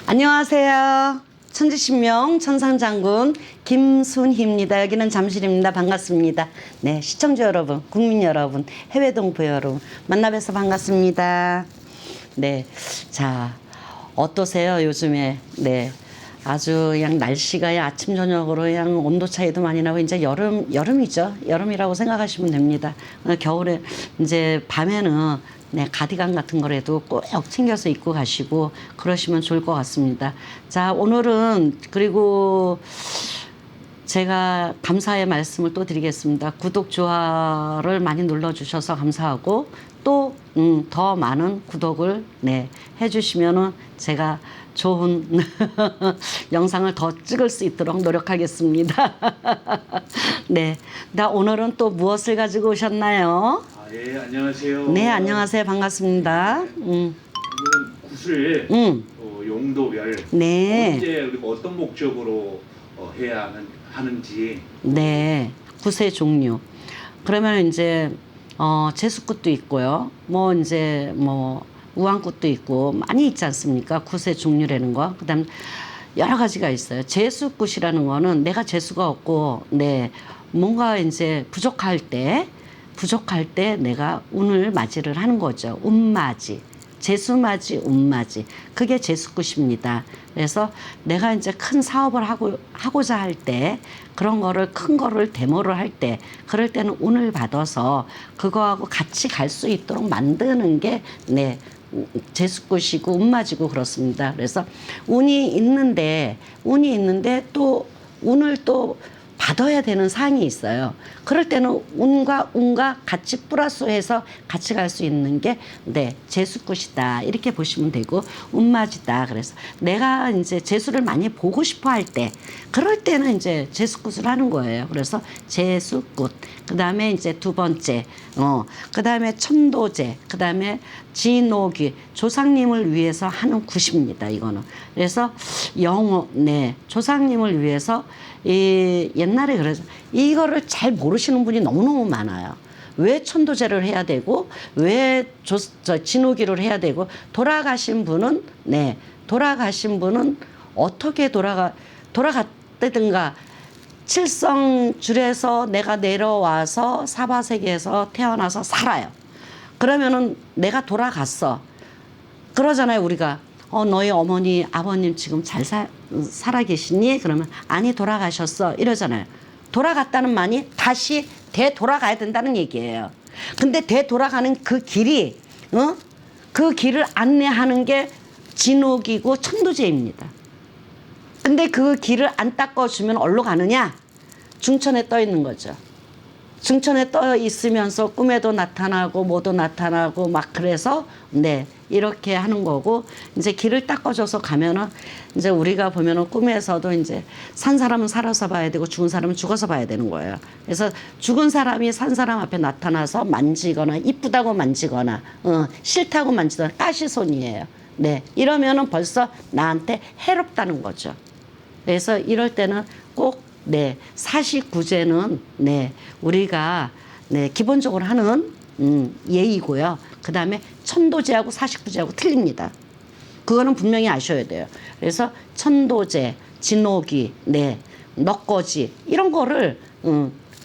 안녕하세요. 천지신명 천상장군 김순희입니다. 여기는 잠실입니다. 반갑습니다. 네, 시청자 여러분, 국민 여러분, 해외 동포 여러분 만나 뵈서 반갑습니다. 네, 자 어떠세요 요즘에? 네, 아주 그냥 날씨가 아침 저녁으로 그냥 온도 차이도 많이 나고 이제 여름이죠. 여름이라고 생각하시면 됩니다. 겨울에 이제 밤에는 네, 가디건 같은 거라도 꼭 챙겨서 입고 가시고 그러시면 좋을 것 같습니다. 자, 오늘은 그리고 제가 감사의 말씀을 또 드리겠습니다. 구독, 좋아요를 많이 눌러주셔서 감사하고 또 더 많은 구독을 네, 해주시면은 제가 좋은 영상을 더 찍을 수 있도록 노력하겠습니다. 네, 나 오늘은 또 무엇을 가지고 오셨나요? 예, 안녕하세요. 네, 안녕하세요. 반갑습니다. 오늘은 구슬 용도별 네. 언제 그리고 어떤 목적으로 해야 하는지. 네, 구세 종류. 그러면 이제 제수꽃도 있고요. 뭐 이제 뭐 우왕꽃도 있고 많이 있지 않습니까? 구세 종류라는 거. 그다음 여러 가지가 있어요. 제수꽃이라는 거는 내가 재수가 없고 네, 뭔가 이제 부족할 때 내가 운을 맞이를 하는 거죠. 운맞이. 재수맞이, 운맞이. 그게 재수꽃입니다. 그래서 내가 이제 큰 사업을 하고자 할 때, 그런 거를, 큰 거를 데모를 할 때, 그럴 때는 운을 받아서 그거하고 같이 갈 수 있도록 만드는 게, 네, 재수꽃이고, 운맞이고 그렇습니다. 그래서 운이 있는데 또 운을 또 받아야 되는 사항이 있어요. 그럴 때는 운과 같이 플러스해서 같이 갈 수 있는 게 네, 재수꽃이다. 이렇게 보시면 되고 운맞이다. 그래서 내가 이제 재수를 많이 보고 싶어 할 때 그럴 때는 이제 재수꽃을 하는 거예요. 그래서 재수꽃. 그다음에 이제 두 번째 그다음에 천도제, 그다음에 진오기, 조상님을 위해서 하는 굿입니다. 이거는. 그래서 네, 조상님을 위해서 옛날에 그래서 이거를 잘 모르시는 분이 너무너무 많아요. 왜 천도제를 해야 되고 왜 진오기를 해야 되고 돌아가신 분은 어떻게 돌아갔다든가 칠성줄에서 내가 내려와서 사바세계에서 태어나서 살아요. 그러면은 내가 돌아갔어. 그러잖아요, 우리가. 너희 어머니, 아버님 지금 잘 살아 계시니? 그러면 아니, 돌아가셨어. 이러잖아요. 돌아갔다는 말이 다시 되돌아가야 된다는 얘기예요. 근데 되돌아가는 그 길이, 그 길을 안내하는 게 진옥이고 천도제입니다. 근데 그 길을 안 닦아주면 어디로 가느냐? 중천에 떠 있는 거죠. 중천에 떠 있으면서 꿈에도 나타나고 뭐도 나타나고 막 그래서 네, 이렇게 하는 거고, 이제 길을 닦아줘서 가면은 이제 우리가 보면은 꿈에서도 이제 산 사람은 살아서 봐야 되고 죽은 사람은 죽어서 봐야 되는 거예요. 그래서 죽은 사람이 산 사람 앞에 나타나서 만지거나 이쁘다고 만지거나 싫다고 만지거나 가시손이에요. 네, 이러면은 벌써 나한테 해롭다는 거죠. 그래서 이럴 때는 꼭 네, 사시구제는 네, 우리가 네, 기본적으로 하는 예의고요. 그 다음에 천도제하고 사시구제하고 틀립니다. 그거는 분명히 아셔야 돼요. 그래서 천도제, 진오기, 네, 넉거지 이런 거를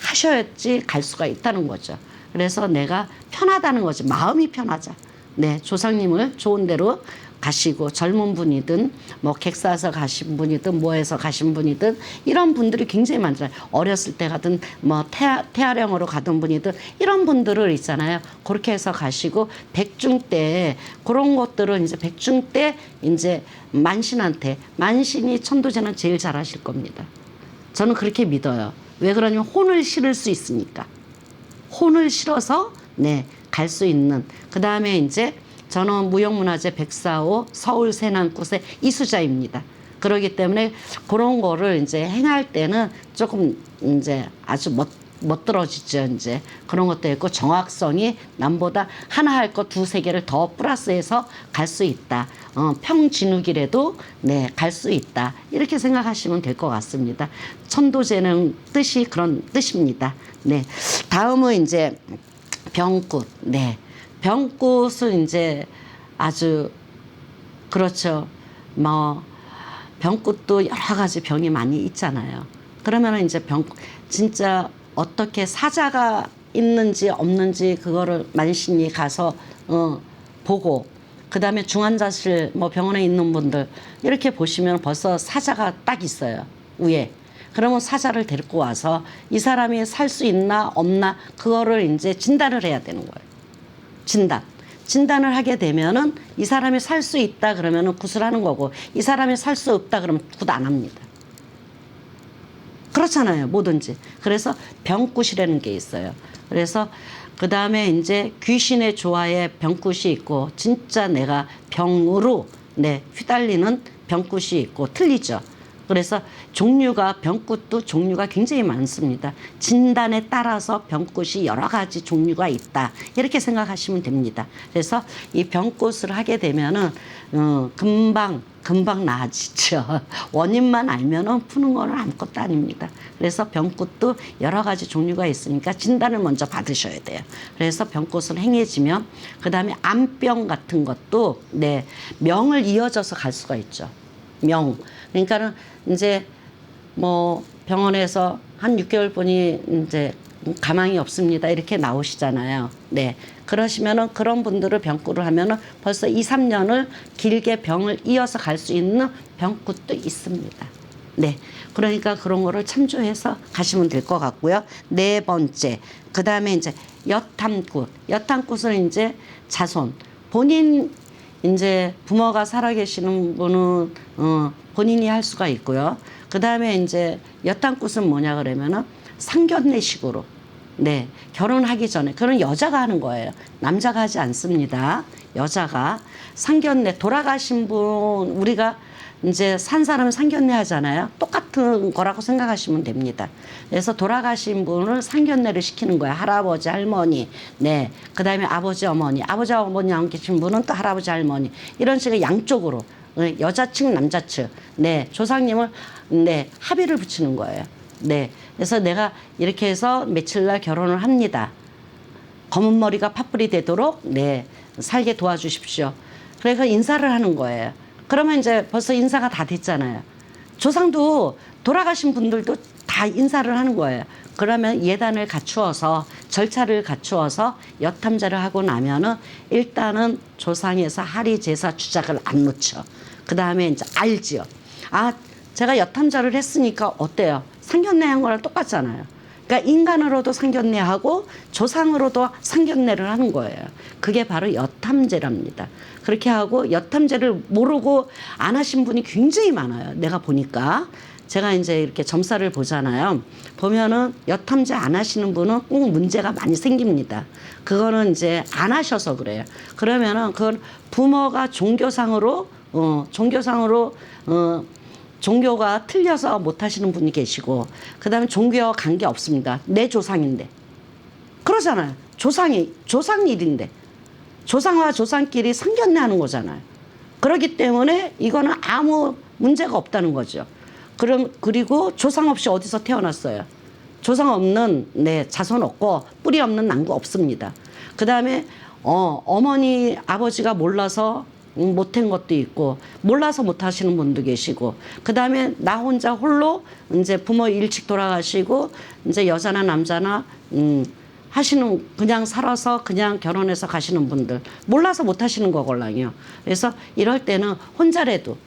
하셔야지 갈 수가 있다는 거죠. 그래서 내가 편하다는 거지. 마음이 편하자. 네, 조상님을 좋은 데로 가시고 젊은 분이든 뭐 객사에서 가신 분이든 뭐해서 가신 분이든 이런 분들이 굉장히 많잖아요. 어렸을 때 가든 뭐 태아령으로 가던 분이든 이런 분들을 있잖아요. 그렇게 해서 가시고 백중 때 그런 것들은 이제 백중 때 이제 만신이 천도제는 제일 잘하실 겁니다. 저는 그렇게 믿어요. 왜 그러냐면 혼을 실을 수 있으니까. 혼을 실어서 네, 갈 수 있는. 그 다음에 이제 저는 무형문화재 104호 서울 세난굿의 이수자입니다. 그렇기 때문에 그런 거를 이제 행할 때는 조금 이제 아주 멋들어지죠. 이제 그런 것도 있고 정확성이 남보다 하나 할 거 두세 개를 더 플러스해서 갈 수 있다. 평진욱이라도 네, 갈 수 있다. 이렇게 생각하시면 될 것 같습니다. 천도제는 뜻이 그런 뜻입니다. 네. 다음은 이제 병굿. 네. 병꽃은 이제 아주 그렇죠. 뭐 병꽃도 여러 가지 병이 많이 있잖아요. 그러면 이제 진짜 어떻게 사자가 있는지 없는지 그거를 만신이 가서 보고, 그다음에 중환자실 뭐 병원에 있는 분들 이렇게 보시면 벌써 사자가 딱 있어요, 위에. 그러면 사자를 데리고 와서 이 사람이 살 수 있나 없나 그거를 이제 진단을 해야 되는 거예요. 진단을 하게 되면은 이 사람이 살 수 있다 그러면은 굿을 하는 거고, 이 사람이 살 수 없다 그러면 굿 안 합니다. 그렇잖아요, 뭐든지. 그래서 병굿이라는 게 있어요. 그래서 그 다음에 이제 귀신의 조화에 병굿이 있고, 진짜 내가 병으로 휘달리는 병굿이 있고, 틀리죠. 그래서 병굿도 종류가 굉장히 많습니다. 진단에 따라서 병굿이 여러 가지 종류가 있다, 이렇게 생각하시면 됩니다. 그래서 이 병굿을 하게 되면은 금방 나아지죠. 원인만 알면은 푸는 거는 아무것도 아닙니다. 그래서 병굿도 여러 가지 종류가 있으니까 진단을 먼저 받으셔야 돼요. 그래서 병굿을 행해지면 그 다음에 암병 같은 것도 명을 이어져서 갈 수가 있죠. 명. 그러니까는 이제 뭐 병원에서 한 6개월 분이 이제 가망이 없습니다, 이렇게 나오시잖아요. 그러시면은 그런 분들을 병굿을 하면은 벌써 2, 3년을 길게 병을 이어서 갈 수 있는 병굿도 있습니다. 그러니까 그런 거를 참조해서 가시면 될 것 같고요. 네 번째, 그 다음에 이제 여탐굿. 여탐굿은 이제 자손. 본인 이제 부모가 살아계시는 분은 본인이 할 수가 있고요. 그 다음에 이제 여탐굿은 뭐냐 그러면은 상견례식으로 결혼하기 전에, 그런 여자가 하는 거예요. 남자가 하지 않습니다. 여자가 상견례, 돌아가신 분, 우리가 이제 산 사람은 상견례 하잖아요. 똑같은 거라고 생각하시면 됩니다. 그래서 돌아가신 분을 상견례를 시키는 거예요. 할아버지, 할머니, 그 다음에 아버지, 어머니, 아버지, 어머니 안 계신 분은 또 할아버지, 할머니, 이런 식으로 양쪽으로 여자 측, 남자 측, 조상님을 합의를 붙이는 거예요. 그래서 내가 이렇게 해서 며칠 날 결혼을 합니다. 검은 머리가 팥불이 되도록 살게 도와주십시오. 그래서 인사를 하는 거예요. 그러면 이제 벌써 인사가 다 됐잖아요. 조상도 돌아가신 분들도 다 인사를 하는 거예요. 그러면 예단을 갖추어서, 절차를 갖추어서 여탐자를 하고 나면은 일단은 조상에서 하리 제사 주작을 안 놓죠. 그 다음에 이제 알지요. 아, 제가 여탐자를 했으니까 어때요? 상견례한 거랑 똑같잖아요. 그러니까 인간으로도 상견례하고 조상으로도 상견례를 하는 거예요. 그게 바로 여탐제랍니다. 그렇게 하고 여탐제를 모르고 안 하신 분이 굉장히 많아요. 내가 보니까. 제가 이제 이렇게 점사를 보잖아요. 보면은 여탐제 안 하시는 분은 꼭 문제가 많이 생깁니다. 그거는 이제 안 하셔서 그래요. 그러면은 그건 부모가 종교상으로 종교가 틀려서 못 하시는 분이 계시고, 그 다음에 종교와 관계 없습니다. 내 조상인데. 그러잖아요. 조상 일인데. 조상과 조상끼리 상견례 하는 거잖아요. 그렇기 때문에 이거는 아무 문제가 없다는 거죠. 그리고 조상 없이 어디서 태어났어요? 조상 없는, 자손 없고, 뿌리 없는 난구 없습니다. 그 다음에, 어머니, 아버지가 몰라서 못한 것도 있고, 몰라서 못 하시는 분도 계시고, 그 다음에 나 혼자 홀로 이제 부모 일찍 돌아가시고, 이제 여자나 남자나, 그냥 살아서 그냥 결혼해서 가시는 분들, 몰라서 못 하시는 거걸랑요. 그래서 이럴 때는 혼자라도,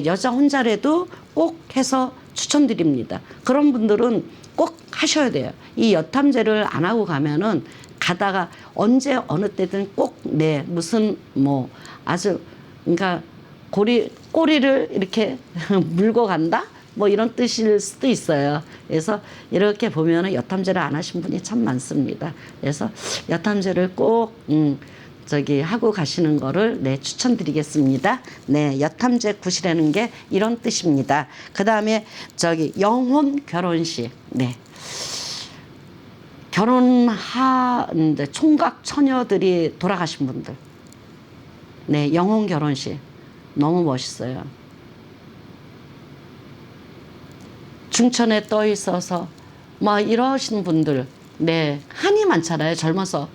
여자 혼자라도 꼭 해서 추천드립니다. 그런 분들은 꼭 하셔야 돼요. 이 여탐제를 안 하고 가면은 가다가 언제 어느 때든 꼭 무슨 뭐 아주, 그러니까 꼬리를 이렇게 물고 간다? 뭐 이런 뜻일 수도 있어요. 그래서 이렇게 보면은 여탐제를 안 하신 분이 참 많습니다. 그래서 여탐제를 꼭 하고 가시는 거를 추천드리겠습니다. 여탐제 굿이라는 게 이런 뜻입니다. 그 다음에 영혼 결혼식. 총각 처녀들이 돌아가신 분들. 영혼 결혼식. 너무 멋있어요. 중천에 떠 있어서 막 이러신 분들, 한이 많잖아요. 젊어서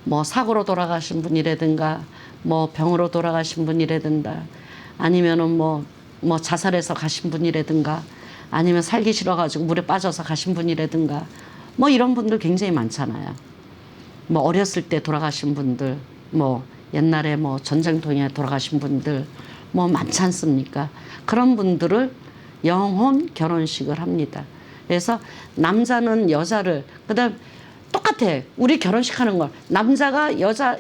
뭐 사고로 돌아가신 분이라든가 뭐 병으로 돌아가신 분이라든가 아니면은 뭐 자살해서 가신 분이라든가 아니면 살기 싫어가지고 물에 빠져서 가신 분이라든가 뭐 이런 분들 굉장히 많잖아요. 뭐 어렸을 때 돌아가신 분들, 뭐 옛날에 뭐 전쟁통에 돌아가신 분들 뭐 많지 않습니까? 그런 분들을 영혼 결혼식을 합니다. 그래서 남자는 여자를 그다음 똑같아. 우리 결혼식 하는 걸 남자가 여자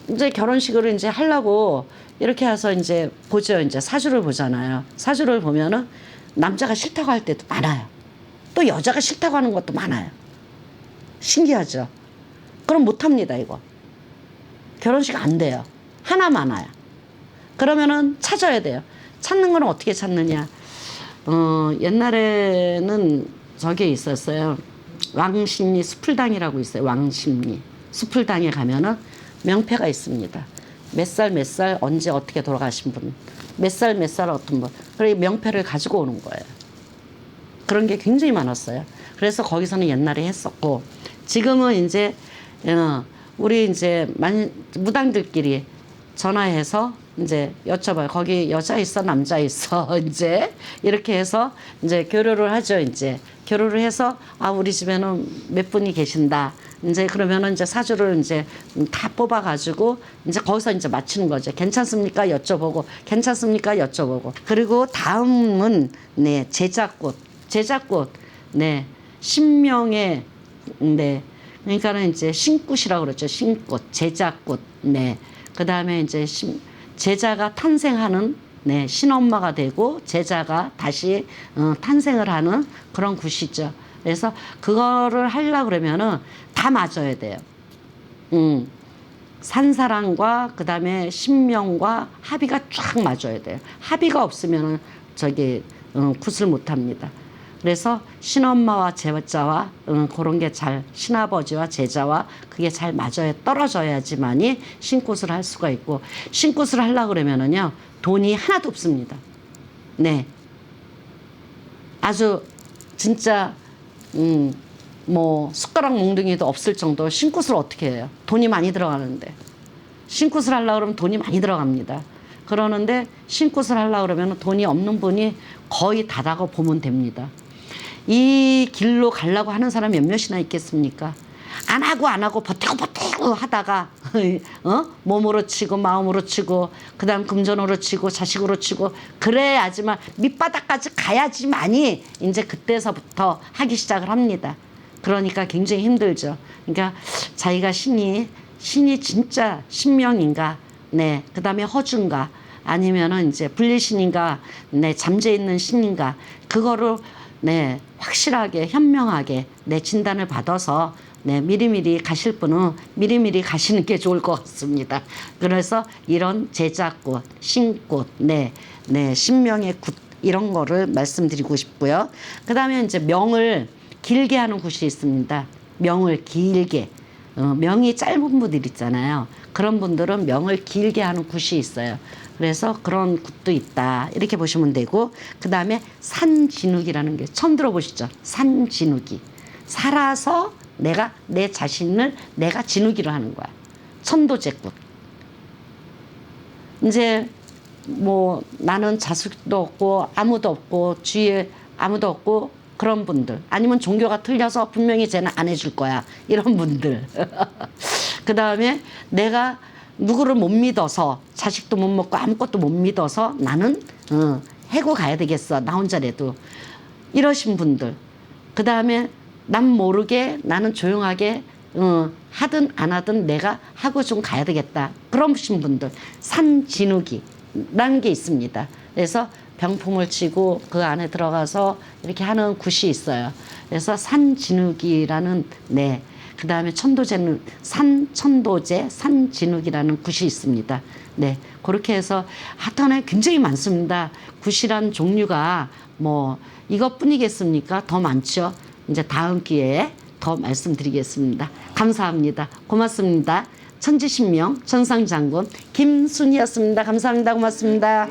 이제 결혼식을 이제 하려고 이렇게 해서 이제 보죠. 이제 사주를 보잖아요. 사주를 보면은 남자가 싫다고 할 때도 많아요. 또 여자가 싫다고 하는 것도 많아요. 신기하죠? 그럼 못합니다, 이거. 결혼식 안 돼요. 하나 많아요. 그러면은 찾아야 돼요. 찾는 건 어떻게 찾느냐. 옛날에는 저게 있었어요. 왕십리 수풀당이라고 있어요. 왕십리. 수풀당에 가면은 명패가 있습니다. 몇 살 언제 어떻게 돌아가신 분. 몇 살 어떤 분. 그래 명패를 가지고 오는 거예요. 그런 게 굉장히 많았어요. 그래서 거기서는 옛날에 했었고 지금은 이제 우리 이제 무당들끼리 전화해서 이제 여쭤봐요. 거기 여자 있어, 남자 있어. 이제 이렇게 해서 이제 교류를 하죠. 이제 교류를 해서 우리 집에는 몇 분이 계신다. 이제 그러면은 이제 사주를 이제 다 뽑아가지고 이제 거기서 이제 맞추는 거죠. 괜찮습니까? 여쭤보고, 괜찮습니까? 여쭤보고. 그리고 다음은 네 제자꽃, 네 신명의 네. 그러니까는 이제 신꽃이라고 그러죠. 신꽃, 제자꽃. 네. 그 다음에 이제 제자가 탄생하는 네, 신엄마가 되고 제자가 다시 탄생을 하는 그런 굿이죠. 그래서 그거를 하려고 그러면은 다 맞아야 돼요. 산사랑과 그 다음에 신명과 합의가 쫙 맞아야 돼요. 합의가 없으면은 저기 굿을 못 합니다. 그래서 신엄마와 제자와 그런 게 잘 신아버지와 제자와 그게 잘 맞아야 떨어져야지만이 신꽃을 할 수가 있고 신꽃을 하려고 그러면은요 돈이 하나도 없습니다. 네, 아주 진짜 뭐 숟가락 몽둥이도 없을 정도 신꽃을 어떻게 해요? 돈이 많이 들어가는데 신꽃을 하려고 그러면 돈이 많이 들어갑니다. 그러는데 신꽃을 하려고 그러면 돈이 없는 분이 거의 다라고 보면 됩니다. 이 길로 가려고 하는 사람이 몇몇이나 있겠습니까? 안 하고 버티고 하다가 몸으로 치고 마음으로 치고 그다음 금전으로 치고 자식으로 치고 그래야지만 밑바닥까지 가야지만이 이제 그때서부터 하기 시작을 합니다. 그러니까 굉장히 힘들죠. 그러니까 자기가 신이 진짜 신명인가, 네, 그다음에 허준가 아니면은 이제 분리신인가, 네, 잠재 있는 신인가 그거를 네, 확실하게 현명하게 내 진단을 받아서 네, 미리미리 가실 분은 미리미리 가시는 게 좋을 것 같습니다. 그래서 이런 제자꽃, 신꽃, 네, 신명의 굿 이런 거를 말씀드리고 싶고요. 그다음에 이제 명을 길게 하는 굿이 있습니다. 명을 길게. 명이 짧은 분들 있잖아요. 그런 분들은 명을 길게 하는 굿이 있어요. 그래서 그런 굿도 있다. 이렇게 보시면 되고 그 다음에 산진욱이라는 게 처음 들어보시죠? 산진욱이. 살아서 내가 내 자신을 내가 진욱이를 하는 거야. 천도제굿. 이제 뭐 나는 자식도 없고 아무도 없고 주위에 아무도 없고 그런 분들 아니면 종교가 틀려서 분명히 쟤는 안 해줄 거야. 이런 분들. 그 다음에 내가 누구를 못 믿어서 자식도 못 먹고 아무것도 못 믿어서 나는 해고 가야 되겠어. 나 혼자라도. 이러신 분들. 그 다음에 남 모르게 나는 조용하게 하든 안 하든 내가 하고 좀 가야 되겠다. 그러신 분들. 산진욱이라는 게 있습니다. 그래서 병풍을 치고 그 안에 들어가서 이렇게 하는 굿이 있어요. 그래서 산진욱이라는 네. 그 다음에 천도제는 천도제, 산진욱이라는 굿이 있습니다. 네, 그렇게 해서 하여튼에 굉장히 많습니다. 굿이란 종류가 뭐 이것뿐이겠습니까? 더 많죠. 이제 다음 기회에 더 말씀드리겠습니다. 감사합니다. 고맙습니다. 천지신명 천상장군 김순희였습니다. 감사합니다. 고맙습니다.